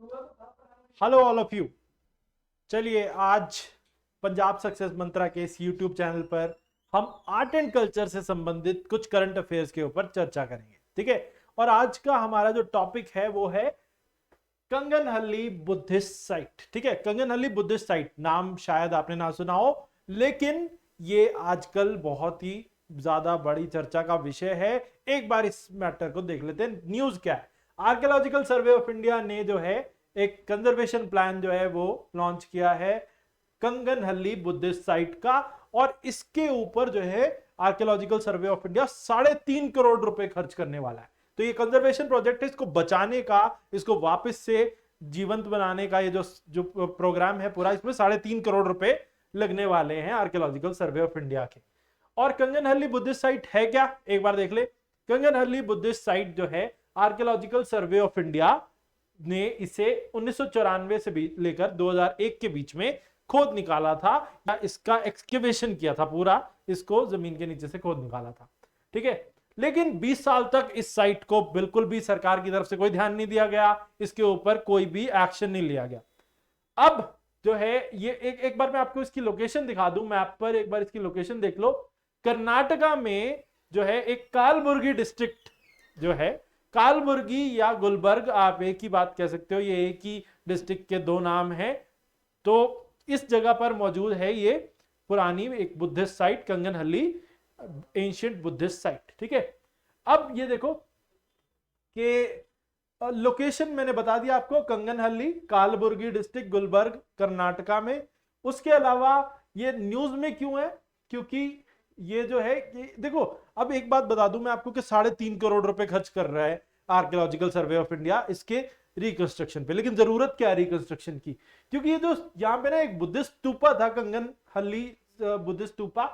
Hello all of you. चलिए आज Punjab success मंत्रा के इस यूट्यूब चैनल पर हम आर्ट एंड कल्चर से संबंधित कुछ करंट अफेयर्स के ऊपर चर्चा करेंगे, ठीक है। और आज का हमारा जो टॉपिक है वो है कंगनहल्ली बुद्धिस्ट साइट, ठीक है। कंगनहल्ली बुद्धिस्ट साइट नाम शायद आपने ना सुना हो, लेकिन ये आजकल बहुत ही ज्यादा बड़ी चर्चा का विषय है। एक बार इस मैटर को देख लेते हैं, न्यूज क्या है। आर्कियोलॉजिकल सर्वे ऑफ इंडिया ने जो है एक कंजर्वेशन प्लान जो है वो लॉन्च किया है कंगनहल्ली बुद्धिस्ट साइट का, और इसके ऊपर जो है archaeological survey of India 3.5 crore रुपए खर्च करने वाला है। तो ये कंजर्वेशन प्रोजेक्ट है, इसको बचाने का, इसको वापस से जीवंत बनाने का ये जो प्रोग्राम है पूरा, इसमें 3.5 करोड़ रुपए लगने वाले हैं आर्कियोलॉजिकल सर्वे ऑफ इंडिया के। और कंगनहल्ली बुद्धिस्ट साइट है क्या, एक बार देख ले। कंगनहल्ली बुद्धिस्ट साइट जो है आर्कियोलॉजिकल सर्वे ऑफ इंडिया ने इसे 1994 से लेकर 2001 के बीच में खोद निकाला था, या इसका एक्सकेवेशन किया था, पूरा इसको जमीन के नीचे से खोद निकाला था, ठीक है। लेकिन 20 साल तक इस साइट को बिल्कुल भी सरकार की तरफ से कोई ध्यान नहीं दिया गया, इसके ऊपर कोई भी एक्शन नहीं लिया गया। अब जो है ये एक बार मैं आपको इसकी लोकेशन दिखा दूं मैप पर, एक बार इसकी लोकेशन देख लो। कर्नाटका में जो है एक कालबुर्गी डिस्ट्रिक्ट जो है, कालबुर्गी या गुलबर्ग, आप एक ही बात कह सकते हो, ये एक ही डिस्ट्रिक्ट के दो नाम हैं। तो इस जगह पर मौजूद है ये पुरानी एक Buddhist site Kanaganahalli ancient Buddhist site, ठीक है। अब ये देखो कि लोकेशन मैंने बता दिया आपको, कंगनहल्ली, कालबुर्गी डिस्ट्रिक्ट, गुलबर्ग, कर्नाटका में। उसके अलावा ये न्यूज में क्यों है, क्योंकि ये जो है कि देखो, अब एक बात बता दूं मैं आपको कि 3.5 करोड़ रुपए खर्च कर रहा है आर्कियोलॉजिकल सर्वे ऑफ इंडिया इसके रिकंस्ट्रक्शन पे। लेकिन जरूरत क्या है रिकंस्ट्रक्शन की, क्योंकि ये जो यहाँ पे ना एक बुद्धिस्ट स्तूपा था, कंगनहल्ली बुद्धिस्ट स्तूपा,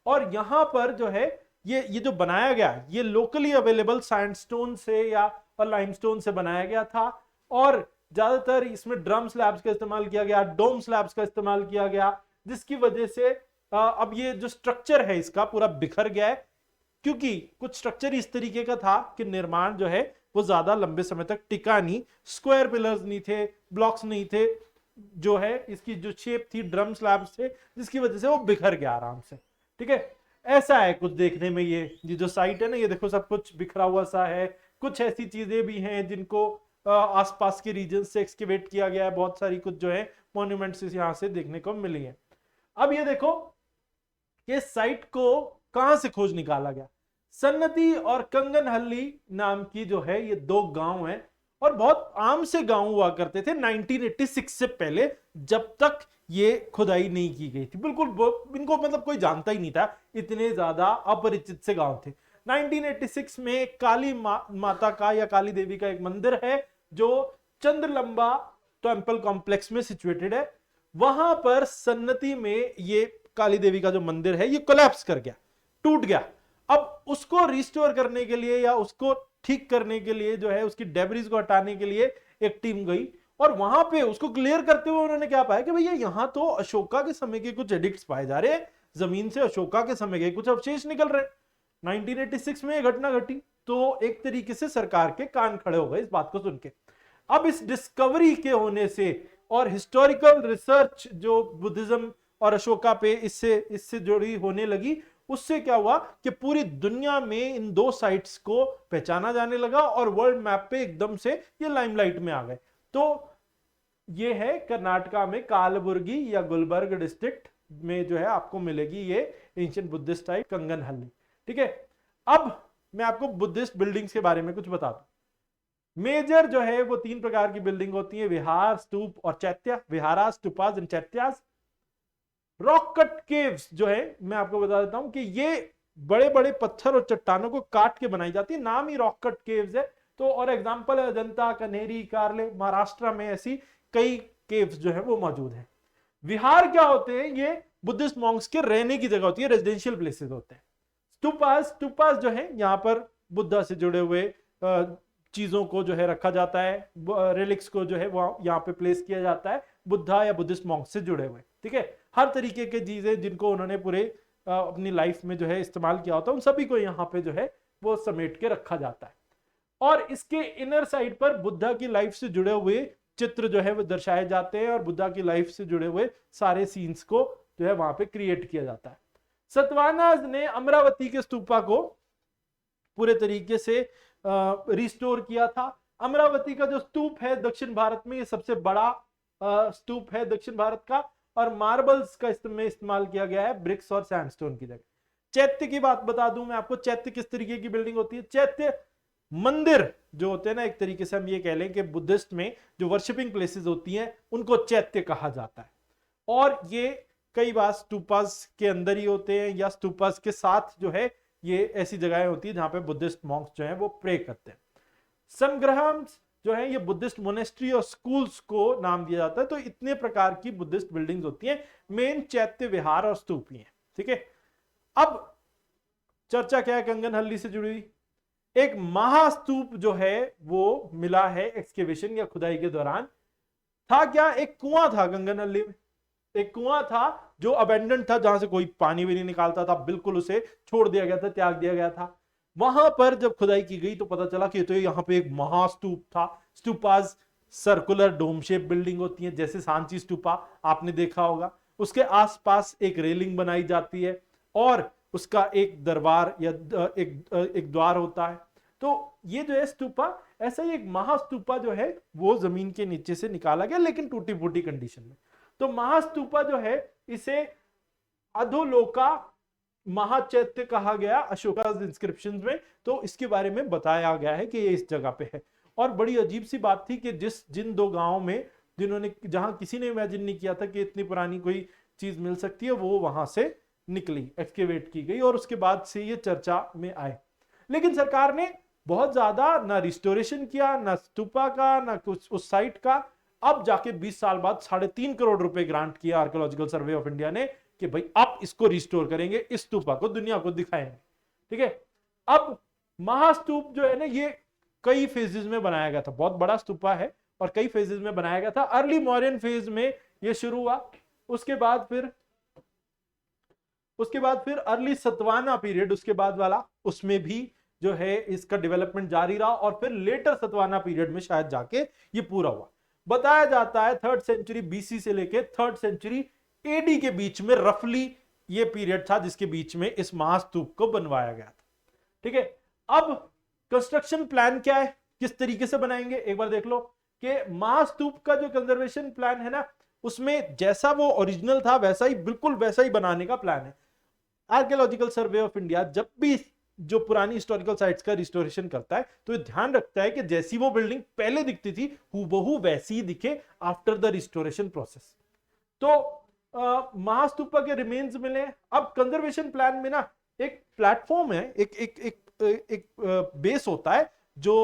और यहाँ पर जो है ये जो बनाया गया, ये लोकली अवेलेबल सैंडस्टोन से या लाइमस्टोन से बनाया गया था, और ज्यादातर इसमें ड्रम स्लैब्स का इस्तेमाल किया गया, डोम स्लैब्स का इस्तेमाल किया गया, जिसकी वजह से अब ये जो स्ट्रक्चर है इसका पूरा बिखर गया है, क्योंकि कुछ स्ट्रक्चर इस तरीके का था कि निर्माण जो है वो ज्यादा लंबे समय तक टिका नहीं, स्क्वायर पिलर्स नहीं थे, ब्लॉक्स नहीं थे, जो है इसकी जो शेप थी ड्रम स्लैब्स थे, जिसकी वजह से वो बिखर गया आराम से, ठीक है। ऐसा है कुछ देखने में, ये जो साइट है ना, ये देखो सब कुछ बिखरा हुआ सा है। कुछ ऐसी चीजें भी हैं जिनको आसपास के रीजन से एक्सकेवेट किया गया है, बहुत सारी कुछ जो है मॉन्यूमेंट्स यहाँ से देखने को मिली है। अब ये देखो कि साइट को कहां से खोज निकाला गया। सन्नती और कंगनहल्ली नाम की जो है ये दो गांव हैं, और बहुत आम से गांव हुआ करते थे 1986 से पहले, जब तक ये खुदाई नहीं की गई थी। बिल्कुल इनको मतलब कोई जानता ही नहीं था, इतने ज्यादा अपरिचित से गांव थे। 1986 में काली माता का या काली देवी का एक मंदिर है जो चंद्रलंबा टेम्पल कॉम्प्लेक्स में सिचुएटेड है। वहां पर सन्नती में ये काली देवी का जो मंदिर है ये कोलैप्स कर गया, टूट गया। अब उसको रिस्टोर करने के लिए या उसको ठीक करने के लिए जो है, उसकी डेब्रिज को हटाने के लिए एक टीम गई, और वहां पे उसको क्लियर करते हुए उन्होंने क्या पाया कि भैया यहां तो अशोका के समय के कुछ एडिक्ट्स पाए जा रहे हैं, जमीन से अशोका के समय के कुछ अवशेष निकल रहे। 1986 में यह घटना घटी, तो एक तरीके से सरकार के कान खड़े हो गए इस बात को सुन के। अब इस डिस्कवरी के होने से और हिस्टोरिकल रिसर्च जो बुद्धिज्म और अशोका पे इससे जुड़ी होने लगी, उससे क्या हुआ कि पूरी दुनिया में इन दो साइट्स को पहचाना जाने लगा, और वर्ल्ड मैप पे एकदम से ये लाइमलाइट में आ गए। तो ये है कर्नाटका में कालबुर्गी या गुलबर्ग डिस्ट्रिक्ट में जो है आपको मिलेगी ये एंशिएंट बुद्धिस्ट साइट कंगनहल्ली, ठीक है। अब मैं आपको बुद्धिस्ट बिल्डिंग्स के बारे में कुछ बता दूं। मेजर जो है वो 3 प्रकार की बिल्डिंग होती है, विहार, स्तूप और चैत्य। Vihara, stupas and chaityas. Rock cut caves जो है, मैं आपको बता देता हूं कि ये बड़े बड़े पत्थर और चट्टानों को काट के बनाई जाती है, नाम ही रॉक कट केव्स है। तो और एग्जांपल है अजंता, कन्हेरी, कार्ले, महाराष्ट्र में ऐसी कई केव्स जो है वो मौजूद है। विहार क्या होते हैं, ये बुद्धिस्ट मॉन्क्स के रहने की जगह होती है, रेजिडेंशियल प्लेसेस होते हैं। स्तूपास जो है यहाँ पर बुद्धा से जुड़े हुए चीजों को जो है रखा जाता है, रिलिक्स को जो है वो यहाँ पे प्लेस किया जाता है, बुद्धा या बुद्धिस्ट मॉन्क्स से जुड़े हुए, ठीक है। हर तरीके के चीजें जिनको उन्होंने पूरे अपनी लाइफ में जो है इस्तेमाल किया होता है, उन सभी को यहाँ पे जो है वो समेट के रखा जाता है। और इसके इनर साइड पर बुद्धा की लाइफ से जुड़े हुए चित्र जो है वो दर्शाए जाते हैं और बुद्धा की लाइफ से जुड़े हुए सारे सीन्स को जो है वहां पे क्रिएट किया जाता है। सतवाहनाज ने अमरावती के स्तूपा को पूरे तरीके से रिस्टोर किया था। अमरावती का जो स्तूप है दक्षिण भारत में ये सबसे बड़ा स्तूप है दक्षिण भारत का, और मार्बल्स का इसमें इस्तेमाल किया गया है ब्रिक्स और सैंडस्टोन की जगह। चैत्य की बात बता दूं मैं आपको, चैत्य किस तरीके की बिल्डिंग होती है? चैत्य मंदिर जो होते हैं ना, एक तरीके से हम ये कह लें कि बुद्धिस्ट में जो वर्शिपिंग प्लेसेस होती हैं उनको चैत्य कहा जाता है, और ये कई बार स्तूपास के अंदर ही होते हैं या स्तूपास के साथ जो है ये ऐसी जगहें होती है जहां पे बुद्धिस्ट मॉन्क्स जो है वो प्रे करते हैं। संग्रहम्स जो है ये बुद्धिस्ट मोनेस्ट्री और स्कूल्स को नाम दिया जाता है। तो इतने प्रकार की बुद्धिस्ट बिल्डिंग्स होती हैं, मेन चैत्य विहार और स्तूप ही है। ठीक है, अब चर्चा क्या है कंगनहल्ली से जुड़ी हुई? एक महास्तूप जो है वो मिला है एक्सकेवेशन या खुदाई के दौरान। था क्या? एक कुआं था कंगनहल्ली में, एक कुआं था जो अबेंडन था, जहां से कोई पानी भी नहीं निकालता था, बिल्कुल उसे छोड़ दिया गया था, त्याग दिया गया था। वहां पर जब खुदाई की गई तो पता चला कि तो यहाँ पे एक महास्तूप था। Stupas circular dome shape building होती है, जैसे सांची स्तूपा आपने देखा होगा। उसके आसपास एक रेलिंग बनाई जाती है और उसका एक दरबार या एक द्वार होता है। तो ये जो है स्तूपा, ऐसा ही एक महास्तूपा जो है वो जमीन के नीचे से निकाला गया, लेकिन टूटी फूटी कंडीशन में। तो महास्तूपा जो है इसे अधोलोका महाचैत्य कहा गया अशोका इंस्क्रिप्शंस में। तो इसके बारे में बताया गया है कि ये इस जगह पे है। और बड़ी अजीब सी बात थी कि जिन दो गांवों में जहां किसी ने इमेजिन नहीं किया था कि इतनी पुरानी कोई चीज मिल सकती है, वो वहां से निकली, एक्सकेवेट की गई और उसके बाद से ये चर्चा में आए। लेकिन सरकार ने बहुत ज्यादा ना रिस्टोरेशन किया, ना स्तूपा का, ना कुछ उस साइट का। अब जाके 20 साल बाद 3.5 करोड़ रुपए ग्रांट किया आर्कियोलॉजिकल सर्वे ऑफ इंडिया ने कि भाई आप इसको रिस्टोर करेंगे, इस स्तूपा को दुनिया को दिखाएंगे। ठीक है, अब महास्तूप जो है ना ये कई फेजेस में बनाया गया था, बहुत बड़ा स्तूपा है और कई फेजेस में बनाया गया था। अर्ली मॉडर्न फेज में ये शुरू हुआ, उसके बाद फिर अर्ली सतवाना पीरियड उसके बाद वाला, उसमें भी जो है इसका डेवलपमेंट जारी रहा और फिर लेटर सतवाना पीरियड में शायद जाके ये पूरा हुआ। बताया जाता है 3rd सेंचुरी बीसी से लेके 3rd सेंचुरी एडी के बीच में रफली ये पीरियड था जिसके बीच में इस महास्तूप को बनवाया गया था। ठीक है, अब कंस्ट्रक्शन प्लान क्या है, किस तरीके से बनाएंगे एक बार देख लो कि महास्तूप का जो कंजर्वेशन प्लान है ना, उसमें जैसा वो ओरिजिनल था वैसा ही, बिल्कुल वैसा ही बनाने का प्लान है। आर्कियोलॉजिकल सर्वे ऑफ इंडिया जब भी जो पुरानी हिस्टोरिकल साइट्स का रिस्टोरेशन करता है तो ये ध्यान रखता है कि जैसी वो बिल्डिंग पहले दिखती थी हूबहू वैसी ही दिखे आफ्टर द रिस्टोरेशन प्रोसेस। तो महास्तूपा के रिमेन्स मिले। अब कंजर्वेशन प्लान में ना एक प्लेटफॉर्म है, एक बेस होता है जो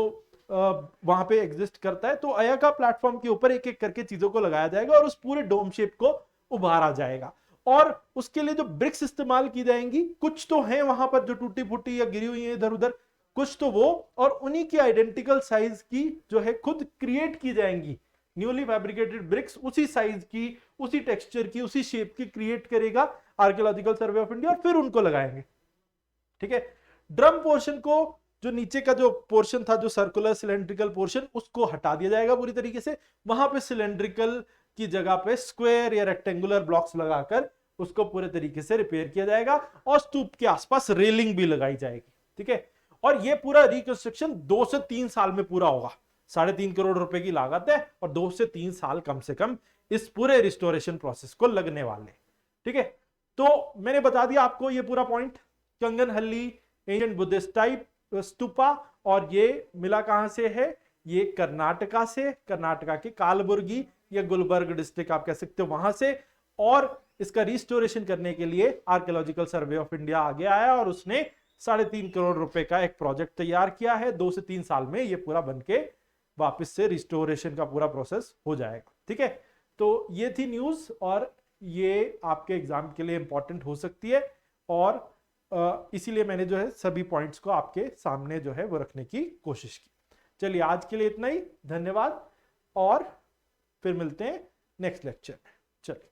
वहां पे एग्जिस्ट करता है। तो अया का प्लेटफॉर्म के ऊपर एक एक करके चीजों को लगाया जाएगा और उस पूरे डोम शेप को उभारा जाएगा। और उसके लिए जो ब्रिक्स इस्तेमाल की जाएंगी, कुछ तो हैं वहां पर जो टूटी फूटी या गिरी हुई है इधर उधर, कुछ तो वो, और उन्हीं की आइडेंटिकल साइज की जो है खुद क्रिएट की जाएंगी। न्यूली फैब्रिकेटेड ब्रिक्स उसी साइज की, उसी टेक्सचर की, उसी शेप की क्रिएट करेगा आर्कियोलॉजिकल सर्वे ऑफ इंडिया और फिर उनको लगाएंगे। ठीक है, ड्रम पोर्शन को, जो नीचे का जो पोर्शन था जो सर्कुलर सिलेंड्रिकल पोर्शन, उसको हटा दिया जाएगा पूरी तरीके से। वहां पे सिलेंड्रिकल की जगह पे स्क्वायर या रेक्टेंगुलर ब्लॉक्स लगाकर उसको पूरे तरीके से रिपेयर किया जाएगा और स्तूप के आसपास रेलिंग भी लगाई जाएगी। ठीक है, और ये पूरा रिकंस्ट्रक्शन 2 से 3 साल में पूरा होगा। 3.5 करोड़ रुपए की लागत है और 2 से 3 साल कम से कम इस पूरे रिस्टोरेशन प्रोसेस को लगने वाले। ठीक है, तो मैंने बता दिया आपको ये पूरा point. Kanaganahalli ancient Buddhist type stupa, और ये मिला कहां से है? ये कर्नाटका से, कर्नाटका के कालबुर्गी या गुलबर्ग डिस्ट्रिक्ट आप कह सकते हो वहां से। और इसका रिस्टोरेशन करने के लिए आर्कियोलॉजिकल सर्वे ऑफ इंडिया आगे आया और उसने 3.5 करोड़ रुपए का एक प्रोजेक्ट तैयार किया है। 2 से 3 साल में ये पूरा बनके वापस से रिस्टोरेशन का पूरा प्रोसेस हो जाएगा। ठीक है, तो ये थी न्यूज और ये आपके एग्जाम के लिए इंपॉर्टेंट हो सकती है और इसीलिए मैंने जो है सभी पॉइंट्स को आपके सामने जो है वो रखने की कोशिश की। चलिए आज के लिए इतना ही, धन्यवाद और फिर मिलते हैं नेक्स्ट लेक्चर में। चलिए।